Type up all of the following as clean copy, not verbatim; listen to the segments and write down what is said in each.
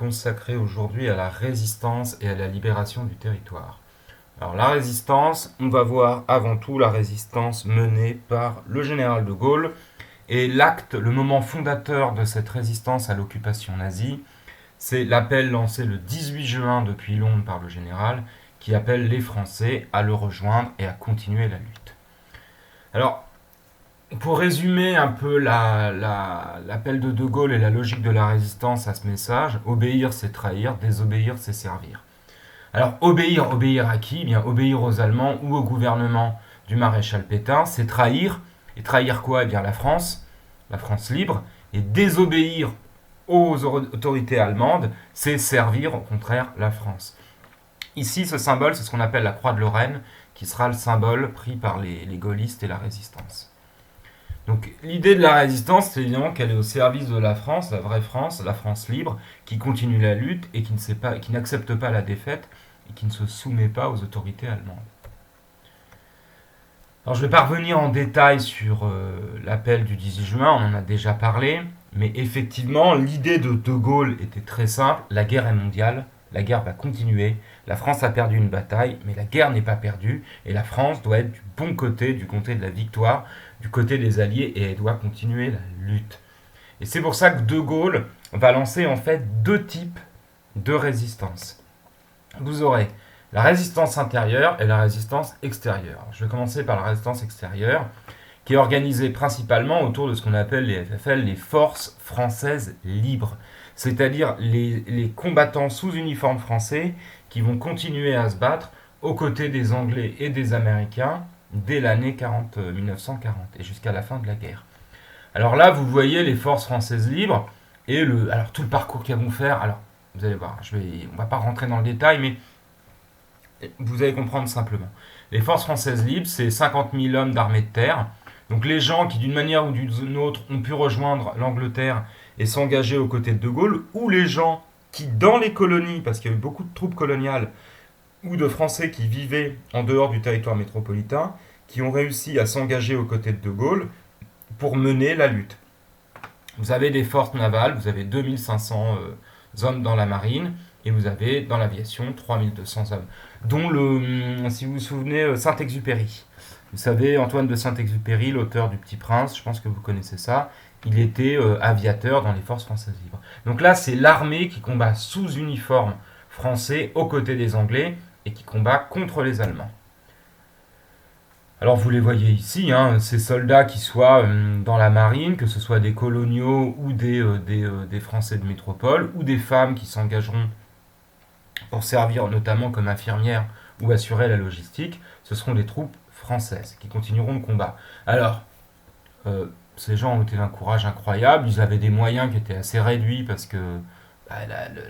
consacré aujourd'hui à la résistance et à la libération du territoire. Alors la résistance, on va voir avant tout la résistance menée par le général de Gaulle et le moment fondateur de cette résistance à l'occupation nazie, c'est l'appel lancé le 18 juin depuis Londres par le général qui appelle les Français à le rejoindre et à continuer la lutte. Alors, pour résumer un peu l'appel de Gaulle et la logique de la résistance à ce message, obéir c'est trahir, désobéir c'est servir. Alors obéir à qui? Eh bien obéir aux Allemands ou au gouvernement du maréchal Pétain, c'est trahir. Et trahir quoi? Eh bien la France libre. Et désobéir aux autorités allemandes, c'est servir au contraire la France. Ici, ce symbole, c'est ce qu'on appelle la croix de Lorraine, qui sera le symbole pris par les gaullistes et la résistance. Donc l'idée de la résistance, c'est évidemment qu'elle est au service de la France, la vraie France, la France libre, qui continue la lutte et qui n'accepte pas la défaite et qui ne se soumet pas aux autorités allemandes. Alors je ne vais pas revenir en détail sur l'appel du 18 juin, on en a déjà parlé, mais effectivement l'idée de Gaulle était très simple, la guerre est mondiale, la guerre va continuer, la France a perdu une bataille, mais la guerre n'est pas perdue, et la France doit être du bon côté, du côté de la victoire, du côté des Alliés, et elle doit continuer la lutte. Et c'est pour ça que De Gaulle va lancer en fait deux types de résistance. Vous aurez la résistance intérieure et la résistance extérieure. Je vais commencer par la résistance extérieure, qui est organisée principalement autour de ce qu'on appelle les FFL, les Forces Françaises Libres. C'est-à-dire les combattants sous uniforme français qui vont continuer à se battre aux côtés des Anglais et des Américains dès l'année 1940 et jusqu'à la fin de la guerre. Alors là, vous voyez les forces françaises libres et alors tout le parcours qu'elles vont faire. Alors, vous allez voir, on ne va pas rentrer dans le détail, mais vous allez comprendre simplement. Les forces françaises libres, c'est 50 000 hommes d'armée de terre. Donc les gens qui, d'une manière ou d'une autre, ont pu rejoindre l'Angleterre et s'engager aux côtés de De Gaulle, ou les gens qui, dans les colonies, parce qu'il y a eu beaucoup de troupes coloniales, ou de Français qui vivaient en dehors du territoire métropolitain, qui ont réussi à s'engager aux côtés de Gaulle pour mener la lutte. Vous avez des forces navales, vous avez 2500 hommes dans la marine, et vous avez dans l'aviation 3200 hommes, dont si vous vous souvenez, Saint-Exupéry. Vous savez, Antoine de Saint-Exupéry, l'auteur du Petit Prince, je pense que vous connaissez ça, il était aviateur dans les forces françaises libres. Donc là, c'est l'armée qui combat sous uniforme français aux côtés des Anglais et qui combat contre les Allemands. Alors vous les voyez ici, ces soldats qui soient dans la marine, que ce soit des coloniaux ou des Français de métropole, ou des femmes qui s'engageront pour servir notamment comme infirmières ou assurer la logistique, ce seront des troupes françaises qui continueront le combat. Alors, ces gens ont été d'un courage incroyable, ils avaient des moyens qui étaient assez réduits parce que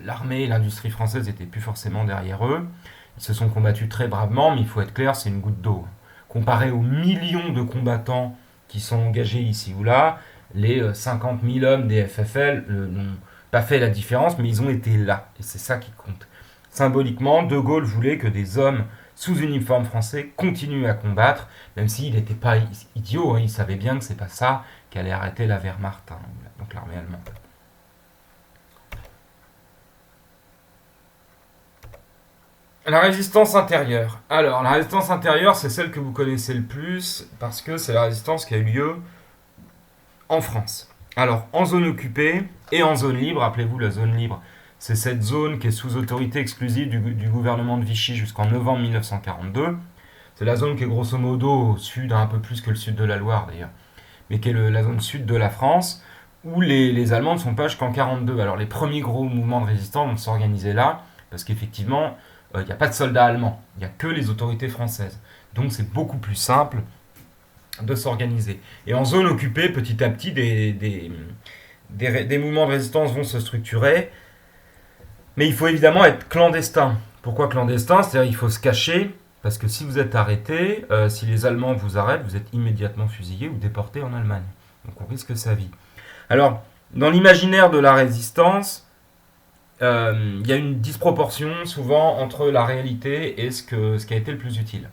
l'armée et l'industrie française n'étaient plus forcément derrière eux. Ils se sont combattus très bravement, mais il faut être clair, c'est une goutte d'eau. Comparé aux millions de combattants qui sont engagés ici ou là, les 50 000 hommes des FFL n'ont pas fait la différence, mais ils ont été là, et c'est ça qui compte. Symboliquement, De Gaulle voulait que des hommes sous uniforme français continuent à combattre, même s'il n'était pas idiot, il savait bien que c'est pas ça qui allait arrêter la Wehrmacht, donc l'armée allemande. La résistance intérieure. Alors, la résistance intérieure, c'est celle que vous connaissez le plus, parce que c'est la résistance qui a eu lieu en France. Alors, en zone occupée et en zone libre, rappelez-vous la zone libre, c'est cette zone qui est sous autorité exclusive du gouvernement de Vichy jusqu'en novembre 1942. C'est la zone qui est grosso modo au sud, un peu plus que le sud de la Loire d'ailleurs, mais qui est la zone sud de la France, où les Allemands ne sont pas jusqu'en 1942. Alors les premiers gros mouvements de résistance vont s'organiser là, parce qu'effectivement, il n'y a pas de soldats allemands, il n'y a que les autorités françaises. Donc c'est beaucoup plus simple de s'organiser. Et en zone occupée, petit à petit, des mouvements de résistance vont se structurer. Mais il faut évidemment être clandestin. Pourquoi clandestin? C'est-à-dire qu'il faut se cacher, parce que si vous êtes arrêté, si les Allemands vous arrêtent, vous êtes immédiatement fusillé ou déporté en Allemagne. Donc on risque sa vie. Alors, dans l'imaginaire de la résistance, il y a une disproportion souvent entre la réalité et ce qui a été le plus utile.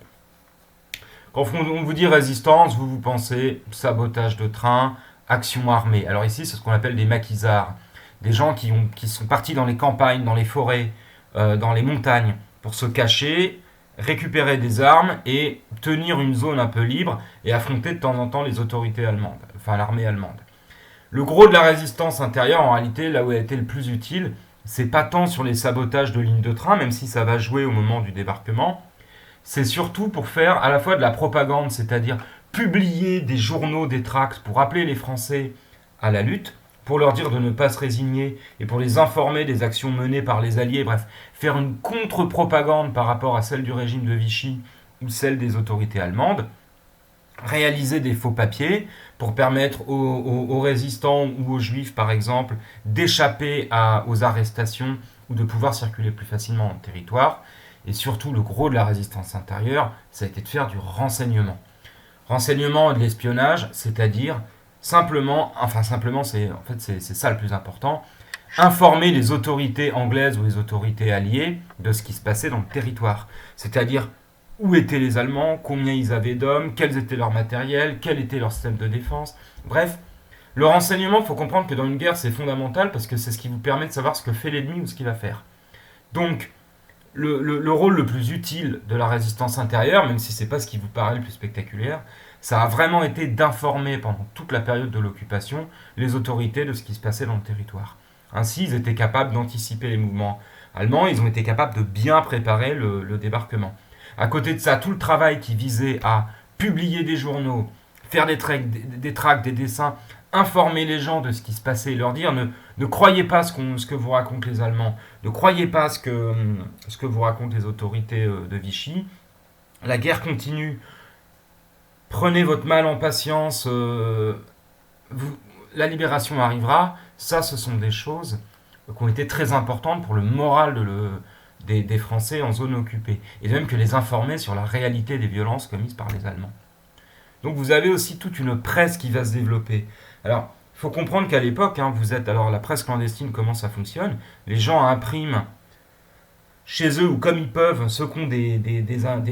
Quand on vous dit résistance, vous pensez sabotage de train, action armée. Alors ici, c'est ce qu'on appelle des maquisards. des gens qui sont partis dans les campagnes, dans les forêts, dans les montagnes, pour se cacher, récupérer des armes et tenir une zone un peu libre et affronter de temps en temps les autorités allemandes, enfin l'armée allemande. Le gros de la résistance intérieure, en réalité, là où elle a été le plus utile, c'est pas tant sur les sabotages de lignes de train, même si ça va jouer au moment du débarquement, c'est surtout pour faire à la fois de la propagande, c'est-à-dire publier des journaux, des tracts pour appeler les Français à la lutte, pour leur dire de ne pas se résigner et pour les informer des actions menées par les Alliés, bref, faire une contre-propagande par rapport à celle du régime de Vichy ou celle des autorités allemandes, réaliser des faux papiers pour permettre aux résistants ou aux juifs, par exemple, d'échapper aux arrestations ou de pouvoir circuler plus facilement dans le territoire. Et surtout, le gros de la résistance intérieure, ça a été de faire du renseignement. Renseignement et de l'espionnage, c'est-à-dire simplement, c'est ça le plus important, informer les autorités anglaises ou les autorités alliées de ce qui se passait dans le territoire. C'est-à-dire où étaient les Allemands, combien ils avaient d'hommes, quels étaient leurs matériels, quel était leur système de défense. Bref, le renseignement, il faut comprendre que dans une guerre, c'est fondamental parce que c'est ce qui vous permet de savoir ce que fait l'ennemi ou ce qu'il va faire. Donc, le rôle le plus utile de la résistance intérieure, même si c'est pas ce qui vous paraît le plus spectaculaire, ça a vraiment été d'informer pendant toute la période de l'occupation les autorités de ce qui se passait dans le territoire. Ainsi, ils étaient capables d'anticiper les mouvements allemands, ils ont été capables de bien préparer le débarquement. À côté de ça, tout le travail qui visait à publier des journaux, faire des tracts, des dessins, informer les gens de ce qui se passait, leur dire ne croyez pas ce que vous racontent les Allemands, ne croyez pas ce que vous racontent les autorités de Vichy. La guerre continue. Prenez votre mal en patience. La libération arrivera. Ça, ce sont des choses qui ont été très importantes pour le moral des Français en zone occupée. Et même que les informer sur la réalité des violences commises par les Allemands. Donc vous avez aussi toute une presse qui va se développer. Alors, il faut comprendre qu'à l'époque, alors la presse clandestine, comment ça fonctionne? Les gens impriment chez eux ou comme ils peuvent, ceux qui ont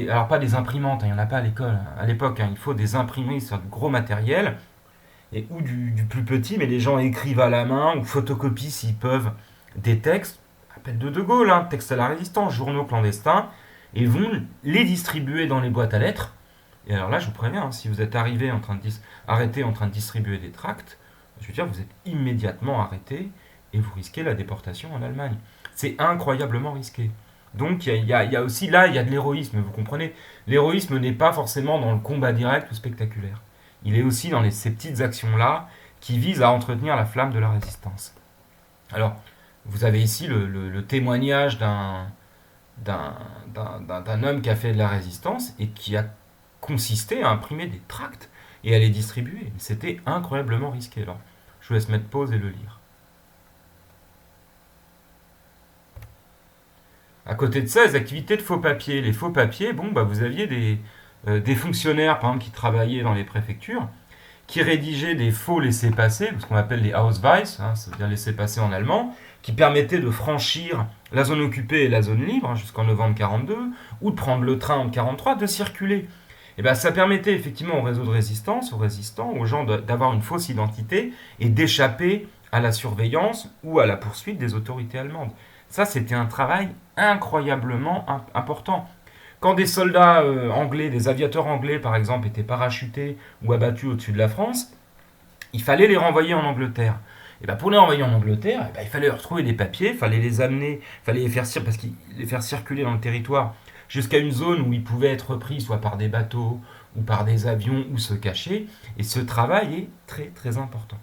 alors pas des imprimantes, il n'y en a pas à l'école, à l'époque, il faut des imprimeries sur du gros matériel, ou du plus petit, mais les gens écrivent à la main ou photocopient s'ils peuvent des textes, appel de Gaulle, textes à la résistance, journaux clandestins, et vont les distribuer dans les boîtes à lettres. Et alors là, je vous préviens, si vous êtes arrêté en train de distribuer des tracts, je veux dire, vous êtes immédiatement arrêté et vous risquez la déportation en Allemagne. C'est incroyablement risqué. Donc il y a aussi là, il y a de l'héroïsme, vous comprenez. L'héroïsme n'est pas forcément dans le combat direct ou spectaculaire. Il est aussi dans ces petites actions-là qui visent à entretenir la flamme de la résistance. Alors, vous avez ici le témoignage d'un homme qui a fait de la résistance et qui a consisté à imprimer des tracts et à les distribuer. C'était incroyablement risqué. Alors, je vous laisse mettre pause et le lire. À côté de ça, les activités de faux papiers. Les faux papiers, vous aviez des fonctionnaires, par exemple, qui travaillaient dans les préfectures, qui rédigeaient des faux laissez-passer, ce qu'on appelle les Ausweis, c'est-à-dire laissez-passer en allemand, qui permettaient de franchir la zone occupée et la zone libre jusqu'en novembre 1942, ou de prendre le train en 1943, de circuler. Et bien, ça permettait effectivement au réseau de résistance, aux résistants, aux gens d'avoir une fausse identité et d'échapper à la surveillance ou à la poursuite des autorités allemandes. Ça, c'était un travail incroyablement important. Quand des soldats anglais, des aviateurs anglais par exemple, étaient parachutés ou abattus au-dessus de la France, il fallait les renvoyer en Angleterre. Et ben pour les renvoyer en Angleterre, il fallait leur trouver des papiers, il fallait les amener, il fallait les faire circuler dans le territoire jusqu'à une zone où ils pouvaient être pris soit par des bateaux ou par des avions ou se cacher. Et ce travail est très très important.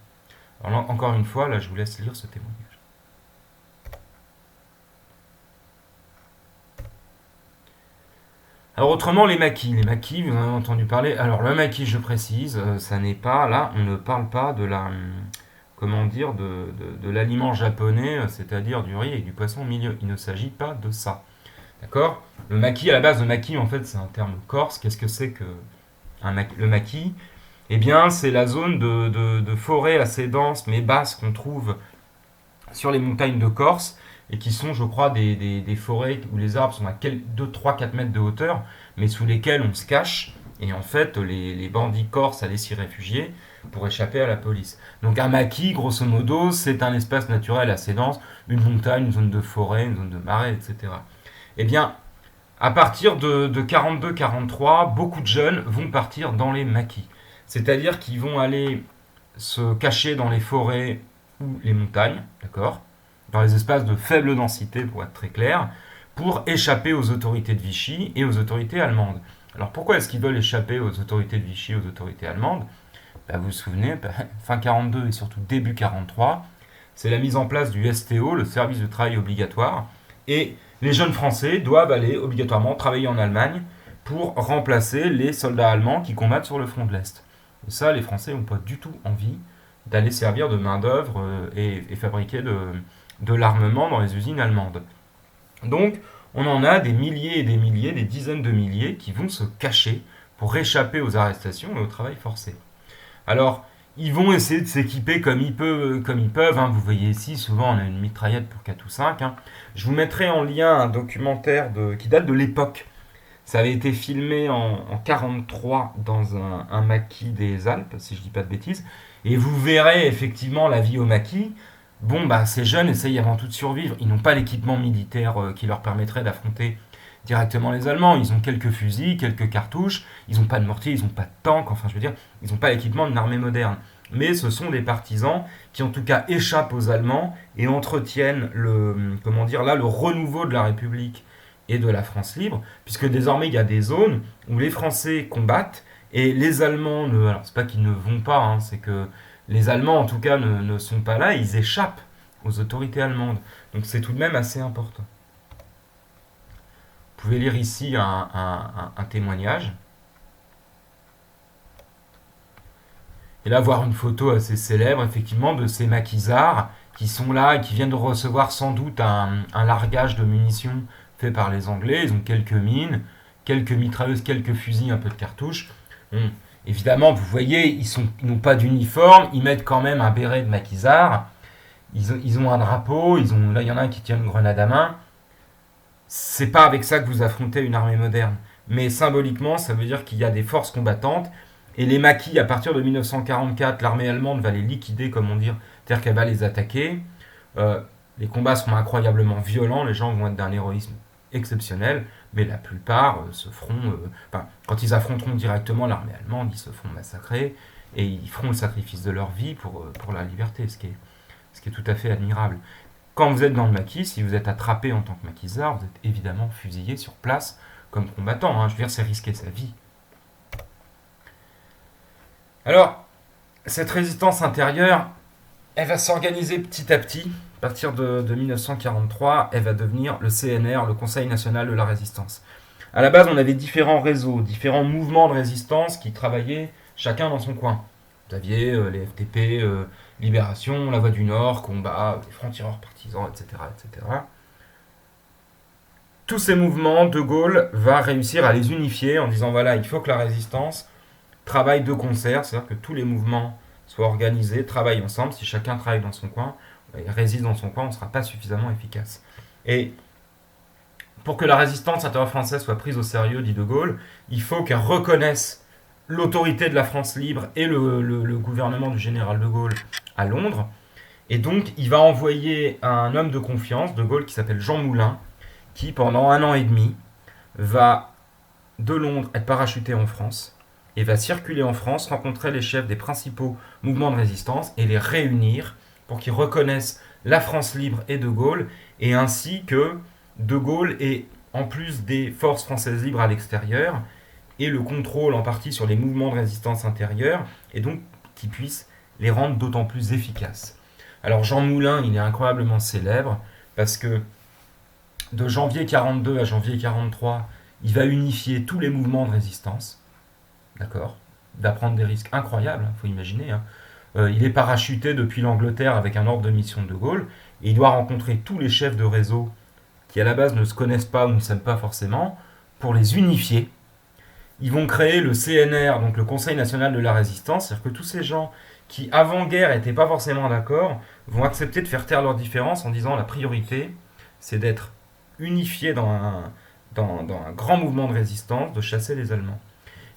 Alors là, encore une fois, là je vous laisse lire ce témoignage. Alors autrement, les maquis, vous en avez entendu parler. Alors le maquis, je précise, ça n'est pas, là, on ne parle pas de de l'aliment japonais, c'est-à-dire du riz et du poisson au milieu. Il ne s'agit pas de ça. D'accord? Le maquis, à la base, le maquis, en fait, c'est un terme corse. Qu'est-ce que c'est que le maquis? Eh bien, c'est la zone de forêt assez dense, mais basse, qu'on trouve sur les montagnes de Corse, et qui sont, je crois, des forêts où les arbres sont à 2, 3, 4 mètres de hauteur, mais sous lesquels on se cache et en fait les bandits corses allaient s'y réfugier pour échapper à la police. Donc un maquis, grosso modo, c'est un espace naturel assez dense, une montagne, une zone de forêt, une zone de marais, etc. Eh bien, à partir de 42-43, beaucoup de jeunes vont partir dans les maquis. C'est-à-dire qu'ils vont aller se cacher dans les forêts ou les montagnes, d'accord, dans les espaces de faible densité, pour être très clair, pour échapper aux autorités de Vichy et aux autorités allemandes. Alors pourquoi est-ce qu'ils veulent échapper aux autorités de Vichy et aux autorités allemandes? Vous vous souvenez, fin 42 et surtout début 43, c'est la mise en place du STO, le service de travail obligatoire, et les jeunes Français doivent aller obligatoirement travailler en Allemagne pour remplacer les soldats allemands qui combattent sur le front de l'Est. Et ça, les Français n'ont pas du tout envie d'aller servir de main-d'œuvre et fabriquer de l'armement dans les usines allemandes. Donc, on en a des milliers et des milliers, des dizaines de milliers qui vont se cacher pour échapper aux arrestations et au travail forcé. Alors, ils vont essayer de s'équiper comme ils peuvent. Hein. Vous voyez ici, souvent, on a une mitraillette pour 4 ou 5. Hein. Je vous mettrai en lien un documentaire qui date de l'époque. Ça avait été filmé en 43 dans un maquis des Alpes, si je ne dis pas de bêtises. Et vous verrez effectivement la vie au maquis. Bon, ces jeunes essayent avant tout de survivre. Ils n'ont pas l'équipement militaire qui leur permettrait d'affronter directement les Allemands. Ils ont quelques fusils, quelques cartouches. Ils n'ont pas de mortier, ils n'ont pas de tank. Enfin, je veux dire, ils n'ont pas l'équipement d'une armée moderne. Mais ce sont des partisans qui, en tout cas, échappent aux Allemands et entretiennent le renouveau de la République et de la France libre, puisque désormais, il y a des zones où les Français combattent et les Allemands, alors c'est pas qu'ils ne vont pas, hein, c'est que les Allemands, en tout cas, ne sont pas là, ils échappent aux autorités allemandes. Donc c'est tout de même assez important. Vous pouvez lire ici un témoignage. Et là, voir une photo assez célèbre, effectivement, de ces maquisards qui sont là et qui viennent de recevoir sans doute un largage de munitions fait par les Anglais. Ils ont quelques mines, quelques mitrailleuses, quelques fusils, un peu de cartouches. Bon, évidemment, vous voyez, ils n'ont pas d'uniforme, ils mettent quand même un béret de maquisard. Ils ont un drapeau, là, il y en a un qui tient une grenade à main. C'est pas avec ça que vous affrontez une armée moderne. Mais symboliquement, ça veut dire qu'il y a des forces combattantes. Et les maquis, à partir de 1944, l'armée allemande va les liquider, comme on dit, c'est-à-dire qu'elle va les attaquer. Les combats seront incroyablement violents, les gens vont être d'un héroïsme exceptionnel, mais la plupart se feront... quand ils affronteront directement l'armée allemande, ils se feront massacrer, et ils feront le sacrifice de leur vie pour la liberté, ce qui est tout à fait admirable. Quand vous êtes dans le maquis, si vous êtes attrapé en tant que maquisard, vous êtes évidemment fusillé sur place comme combattant. Hein. Je veux dire, c'est risquer sa vie. Alors, cette résistance intérieure, elle va s'organiser petit à petit. À partir de 1943, elle va devenir le CNR, le Conseil national de la résistance. À la base, on avait différents réseaux, différents mouvements de résistance qui travaillaient chacun dans son coin. Vous aviez les FTP, Libération, La Voix du Nord, Combat, les Francs-Tireurs Partisans, etc., etc. Tous ces mouvements, De Gaulle va réussir à les unifier en disant voilà, il faut que la résistance travaille de concert, c'est-à-dire que tous les mouvements soient organisés, travaillent ensemble. Si chacun travaille dans son coin, et résiste dans son coin, on ne sera pas suffisamment efficace. Et pour que la résistance intérieure française soit prise au sérieux, dit De Gaulle, il faut qu'elle reconnaisse l'autorité de la France libre et le gouvernement du général de Gaulle à Londres. Et donc, il va envoyer un homme de confiance, De Gaulle, qui s'appelle Jean Moulin, qui, pendant 1 an et demi, va de Londres être parachuté en France et va circuler en France, rencontrer les chefs des principaux mouvements de résistance et les réunir pour qu'ils reconnaissent la France libre et De Gaulle, et ainsi que De Gaulle ait, en plus des forces françaises libres à l'extérieur, et le contrôle en partie sur les mouvements de résistance intérieure, et donc qu'il puisse les rendre d'autant plus efficaces. Alors Jean Moulin, il est incroyablement célèbre, parce que de janvier 42 à janvier 43, il va unifier tous les mouvements de résistance, d'accord, d'apprendre des risques incroyables, il faut imaginer. Hein. Il est parachuté depuis l'Angleterre avec un ordre de mission de Gaulle, et il doit rencontrer tous les chefs de réseau qui à la base ne se connaissent pas ou ne s'aiment pas forcément, pour les unifier. Ils vont créer le CNR, donc le Conseil national de la résistance, c'est-à-dire que tous ces gens qui avant-guerre n'étaient pas forcément d'accord, vont accepter de faire taire leurs différences en disant la priorité, c'est d'être unifiés dans un grand mouvement de résistance, de chasser les Allemands.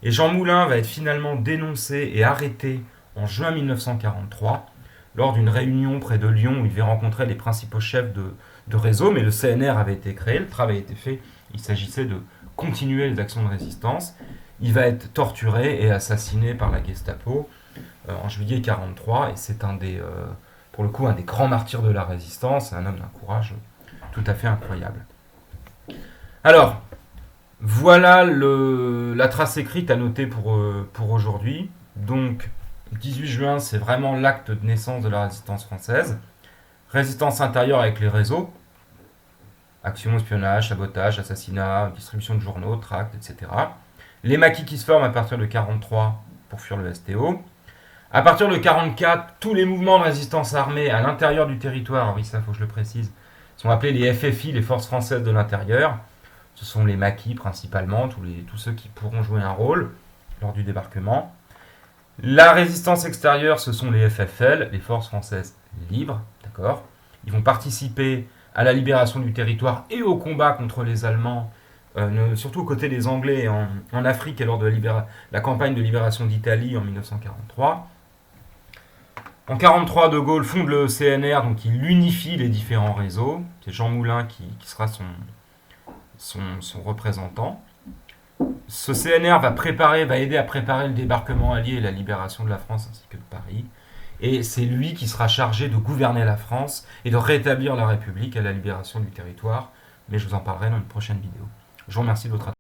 Et Jean Moulin va être finalement dénoncé et arrêté en juin 1943 lors d'une réunion près de Lyon où il devait rencontrer les principaux chefs de réseau, mais le CNR avait été créé, le travail a été fait, il s'agissait de continuer les actions de résistance. Il va être torturé et assassiné par la Gestapo en juillet 1943, et c'est pour le coup un des grands martyrs de la résistance, un homme d'un courage tout à fait incroyable. Alors, voilà la trace écrite à noter pour aujourd'hui. Donc, 18 juin, c'est vraiment l'acte de naissance de la résistance française. Résistance intérieure avec les réseaux, action, espionnage, sabotage, assassinat, distribution de journaux, tracts, etc. Les maquis qui se forment à partir de 1943 pour fuir le STO. À partir de 1944, tous les mouvements de résistance armée à l'intérieur du territoire, oui ça faut que je le précise, sont appelés les FFI, les Forces Françaises de l'Intérieur. Ce sont les maquis principalement, tous ceux qui pourront jouer un rôle lors du débarquement. La résistance extérieure, ce sont les FFL, les Forces Françaises Libres, d'accord. Ils vont participer à la libération du territoire et au combat contre les Allemands, surtout aux côtés des Anglais en Afrique et lors de la campagne de libération d'Italie en 1943. En 1943, De Gaulle fonde le CNR, donc il unifie les différents réseaux. C'est Jean Moulin qui sera son représentant. Ce CNR va aider à préparer le débarquement allié et la libération de la France ainsi que de Paris. Et c'est lui qui sera chargé de gouverner la France et de rétablir la République à la libération du territoire. Mais je vous en parlerai dans une prochaine vidéo. Je vous remercie de votre attention.